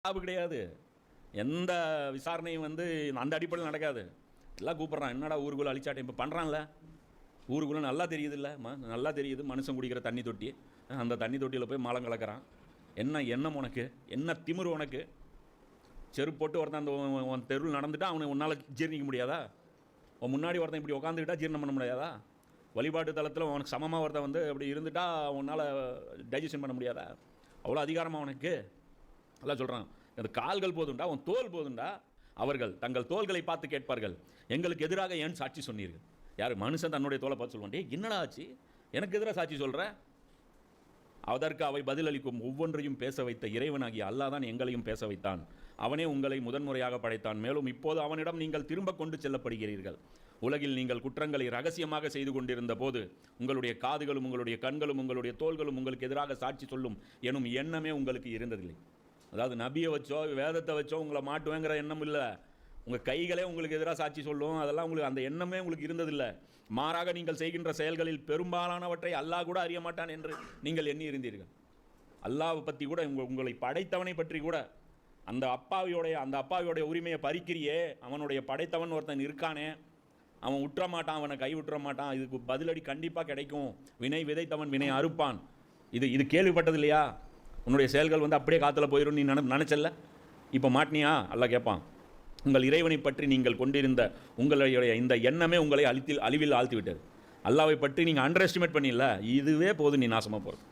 கிடையாது. எந்த விசாரணையும் வந்து அந்த அடிப்படையில் நடக்காது. எல்லாம் கூப்பிட்றான், என்னடா ஊருக்குள்ளே அழிச்சாட்டை இப்போ பண்ணுறான்ல, ஊருக்குள்ளே நல்லா தெரியுது இல்லை, நல்லா தெரியுது மனுஷன் குடிக்கிற தண்ணி தொட்டி, அந்த தண்ணி தொட்டியில் போய் மலம் கலக்கிறான். என்ன எண்ணம் உனக்கு, என்ன திமிரு உனக்கு? செருப்பு போட்டு ஒருத்தன் அந்த உன் தெருவில் நடந்துட்டா அவனை உன்னால் ஜீர்ணிக்க முடியாதா? உன் முன்னாடி ஒருத்தன் இப்படி உட்காந்துக்கிட்டா ஜீரணம் பண்ண முடியாதா? வழிபாட்டு தளத்தில் உனக்கு சமமாக ஒருத்தன் வந்து அப்படி இருந்துட்டா உன்னால் டைஜஷன் பண்ண முடியாதா? அவ்வளோ அதிகாரமாக உனக்கு? அதான் சொல்கிறான், அந்த கால்கள் போதுண்டா, உன் தோல் போதுண்டா. அவர்கள் தங்கள் தோள்களை பார்த்து கேட்பார்கள், எங்களுக்கு எதிராக ஏன் சாட்சி சொன்னீர்கள்? யார்? மனுஷன் தன்னுடைய தோலை பார்த்து சொல்லுவான், டே என்னடா ஆச்சு, எனக்கு எதிராக சாட்சி சொல்கிற? அதற்கு அவை பதிலளிக்கும், ஒவ்வொன்றையும் பேச வைத்த இறைவனாகிய அல்லாஹ் தான் எங்களையும் பேச வைத்தான். அவனே உங்களை முதன்முறையாக படைத்தான். மேலும் இப்போது அவனிடம் நீங்கள் திரும்ப கொண்டு செல்லப்படுகிறீர்கள். உலகில் நீங்கள் குற்றங்களை ரகசியமாக செய்து கொண்டிருந்த போது உங்களுடைய காதுகளும் உங்களுடைய கண்களும் உங்களுடைய தோள்களும் உங்களுக்கு எதிராக சாட்சி சொல்லும் எனும் எண்ணமே உங்களுக்கு இருந்ததில்லை. அதாவது நபியை வச்சோ வேதத்தை வச்சோ உங்களை மாட்டுவேங்கிற எண்ணம் இல்லை. உங்கள் கைகளே உங்களுக்கு எதிராக சாட்சி சொல்லும், அதெல்லாம் உங்களுக்கு அந்த எண்ணமே உங்களுக்கு இருந்ததில்லை. மாறாக நீங்கள் செய்கின்ற செயல்களில் பெரும்பாலானவற்றை அல்லாஹ் கூட அறிய மாட்டான் என்று நீங்கள் எண்ணி இருந்தீர்கள். அல்லாஹ்வை பற்றி கூட, உங்களை படைத்தவனை பற்றி கூட, அந்த அப்பாவியோடைய உரிமையை பறிக்கிறியே, அவனுடைய படைத்தவன் ஒருத்தன் இருக்கானே, அவன் விட்டுற மாட்டான், அவனை கை விட்டுற மாட்டான். இதுக்கு பதிலடி கண்டிப்பாக கிடைக்கும். வினை விதைத்தவன் வினை அறுப்பான். இது கேள்விப்பட்டது இல்லையா? உன்னுடைய செயல்கள் வந்து அப்படியே காற்றுல போயிடும் நீ நினச்சல்ல, இப்போ மாட்டினியா? அல்லாஹ் கேட்பான். உங்கள் இறைவனை பற்றி நீங்கள் கொண்டிருந்த உங்களுடைய இந்த எண்ணமே உங்களை அழிவில் ஆழ்த்தி விட்டது. அல்லாஹ்வை பற்றி நீங்கள் அண்டர் எஸ்டிமேட் பண்ணிடல, இதுவே போதும் நீ நாசமாக போகிறது.